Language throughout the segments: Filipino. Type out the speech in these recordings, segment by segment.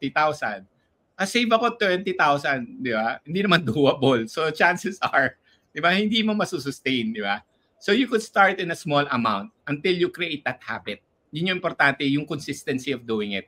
50,000. Save ako 20,000, di ba? Hindi naman doable. So chances are, di ba, hindi mo masusustain, di ba? So you could start in a small amount until you create that habit. Yun yung importante, yung consistency of doing it.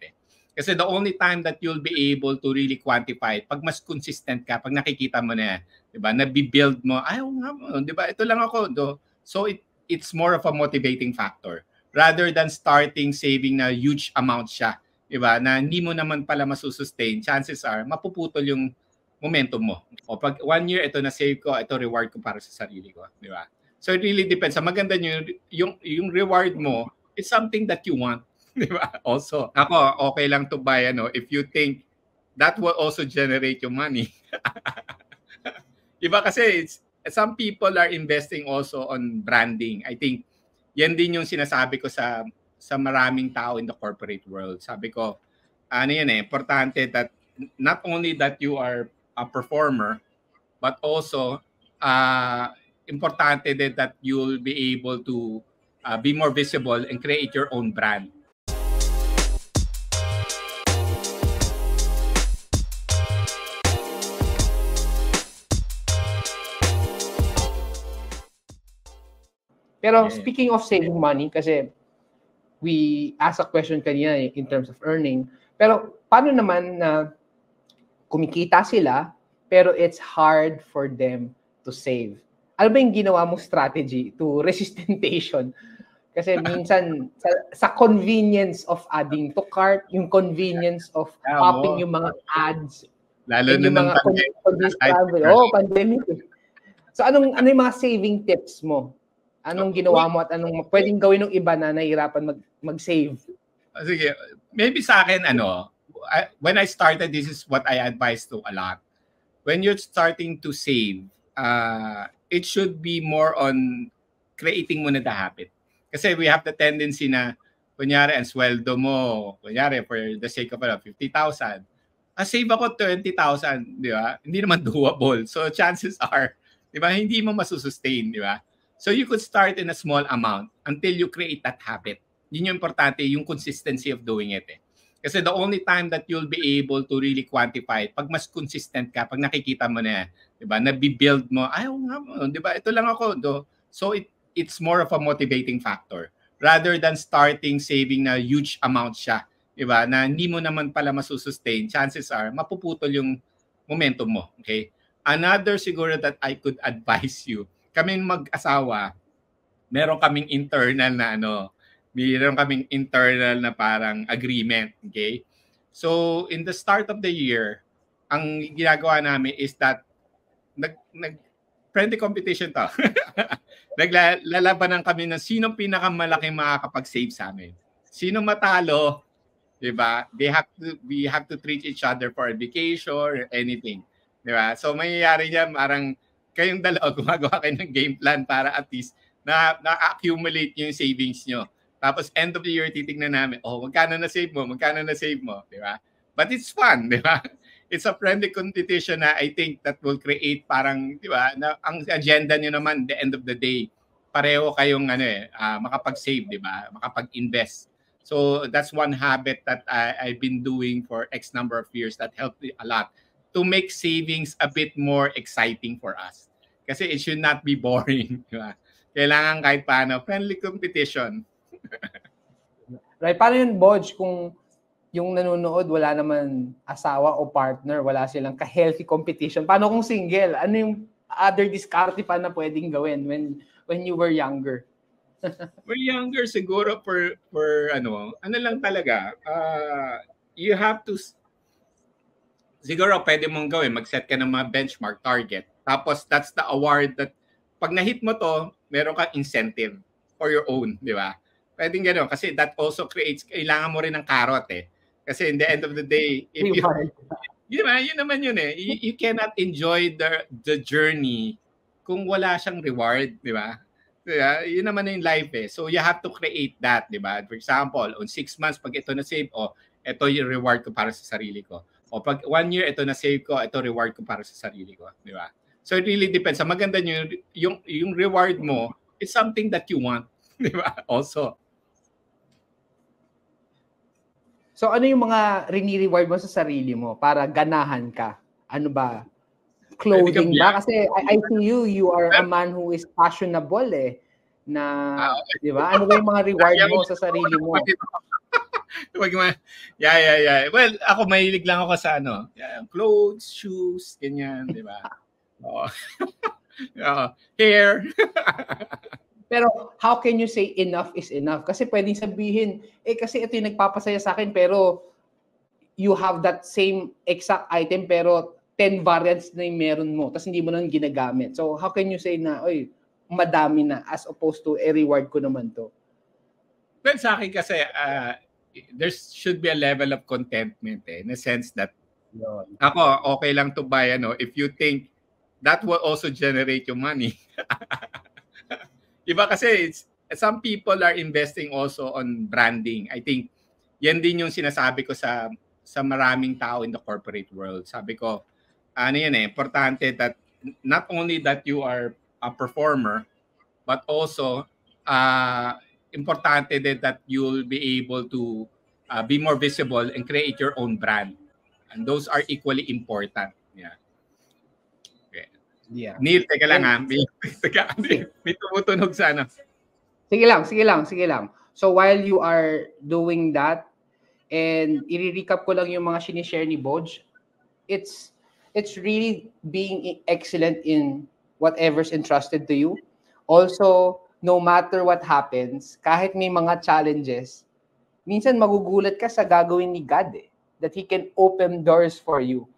Kasi the only time that you'll be able to really quantify, pag mas consistent ka, pag nakikita mo na, di ba, nabibuild mo, ayaw nga mo, di ba, ito lang ako. So it's more of a motivating factor rather than starting saving na huge amount siya, di ba, na hindi mo naman pala masusustain, chances are, mapuputol yung momentum mo. O pag 1 year, ito na save ko, ito reward ko para sa sarili ko, di ba? So it really depends. Maganda yung reward mo is something that you want. Di ba? Also, ako, okay lang to buy if you think that will also generate your money. Diba kasi some people are investing also on branding. I think yan din yung sinasabi ko sa maraming tao in the corporate world. Sabi ko, importante that not only that you are a performer, but also importante din that you'll be able to be more visible and create your own brand. Pero speaking of saving money, kasi we asked a question kanina in terms of earning, pero paano naman na kumikita sila, pero it's hard for them to save? Ano ba yung ginawa mong strategy to resist temptation? Kasi minsan, sa convenience of adding to cart, yung convenience of popping yung mga ads, lalo na yung mga pandemic. So ano yung mga saving tips mo? Anong ginawa mo at anong pwedeng gawin ng iba na nahihirapan mag-save? Sige, maybe sa akin, when I started, this is what I advise to a lot. When you're starting to save, it should be more on creating muna the habit. Kasi we have the tendency na, kunyari, ang sweldo mo, kunyari, for the sake of 50,000, save ako 20,000, di ba? Hindi naman doable. So chances are, di ba, hindi mo masusustain, di ba? So you could start in a small amount until you create that habit. Yun yung importante, yung consistency of doing it. Kasi the only time that you'll be able to really quantify, pag mas consistent ka, pag nakikita mo na, di ba, nabibuild mo, ayaw nga mo, di ba, ito lang ako. So it's more of a motivating factor rather than starting saving na huge amount siya, di ba, na hindi mo naman pala masusustain, chances are, mapuputol yung momentum mo. Okay? Another siguro that I could advise you, kaming mag-asawa, meron kaming internal na parang agreement, okay? So, in the start of the year, ang ginagawa namin is that friendly competition to. Naglalabanan kami ng sinong pinakamalaking makakapag-save sa amin. Sino matalo, 'di ba? We have to treat each other for a vacation or anything, 'di ba? So, mangyayari niya parang kayong dalawa gumagawa kayo ng game plan para at least na-accumulate yung savings nyo. Tapos end of the year titignan namin, magkano na save mo, di ba? But it's fun, di ba? It's a friendly competition na I think that will create parang, di ba, na ang agenda nyo naman the end of the day, pareho kayong makapag-save, di ba? Makapag-invest. So that's one habit that I've been doing for X number of years that helped me a lot to make savings a bit more exciting for us. Kasi it should not be boring. Diba? Kailangan kahit paano, friendly competition. Right. Paano yun, Bodge, kung yung nanonood, wala naman asawa o partner, wala silang ka-healthy competition? Paano kung single? Ano yung other discarte pa na pwedeng gawin when you were younger? When younger, siguro for ano lang talaga, you have to, siguro pwede mong gawin, mag-set ka ng mga benchmark target. Tapos that's the award that pag na-hit mo to, meron kang incentive for your own, di ba? Pwedeng gano'n. Kasi that also creates, kailangan mo rin ng carrot eh. Kasi in the end of the day, if yun naman yun eh. You cannot enjoy the journey kung wala siyang reward, di ba? Diba? Yun naman yung life eh. So you have to create that, di ba? For example, on 6 months, pag ito na-save, ito yung reward ko para sa sarili ko. O pag 1 year, ito na-save ko, ito reward ko para sa sarili ko. Di ba? So it really depends. Sa maganda nyo, yung reward mo is something that you want. Di ba? Also. So ano yung mga rini-reward mo sa sarili mo para ganahan ka? Ano ba? Clothing ba? Kasi I see you are a man who is fashionable eh. Okay. Di ba? Ano ba yung mga reward mo sa sarili mo? Yeah. Well, ako mahilig lang ako sa clothes, shoes, ganyan, di ba? Hair. Pero how can you say enough is enough? Kasi pwedeng sabihin, kasi ito yung nagpapasaya sa akin, pero you have that same exact item, pero 10 variants na yung meron mo, tapos hindi mo nang ginagamit. So how can you say na, madami na, as opposed to reward ko naman to? Well, sa akin kasi, there should be a level of contentment in a sense that ako, okay lang to buy, if you think that will also generate your money. Iba kasi, some people are investing also on branding. I think, yan din yung sinasabi ko sa maraming tao in the corporate world. Sabi ko, importante that not only that you are a performer, but also, importante din that you'll be able to be more visible and create your own brand. And those are equally important. Yeah. Okay. Yeah. Neil, teka lang ha. May tumutunog sana. Sige lang. So while you are doing that, and i-recap ko lang yung mga sinishare ni Boj, it's really being excellent in whatever's entrusted to you. Also, no matter what happens, kahit may mga challenges, minsan magugulat ka sa gagawin ni God that He can open doors for you.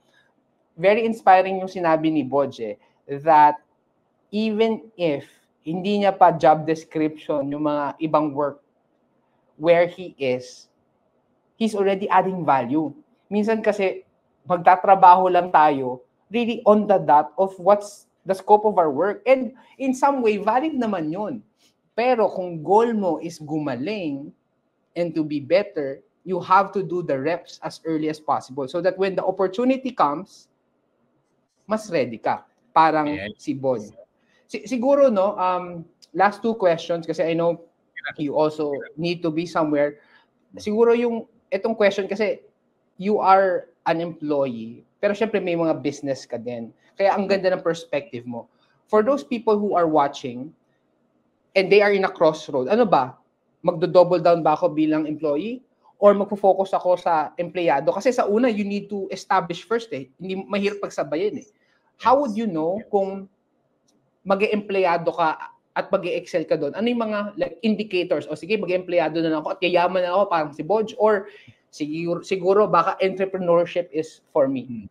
Very inspiring yung sinabi ni Boj that even if hindi niya pa job description yung mga ibang work where he is, he's already adding value. Minsan kasi magtatrabaho lang tayo really on the dot of what's the scope of our work. And in some way, valid naman yun. Pero kung goal mo is gumaling and to be better, you have to do the reps as early as possible so that when the opportunity comes, mas ready ka. Parang si Bod. Siguro, last two questions kasi I know you also need to be somewhere. Siguro itong question kasi you are an employee, pero syempre may mga business ka din. Kaya ang ganda ng perspective mo. For those people who are watching and they are in a crossroad, ano ba? Magdo-double down ba ako bilang employee? Or magpo-focus ako sa empleyado? Kasi sa una, you need to establish first Hindi mahirap pagsabayin How would you know kung mag-empleyado ka at mag-excel ka doon? Ano yung mga indicators? O sige, mag-empleyado na ako at yayaman na ako parang si Boj, or siguro baka entrepreneurship is for me.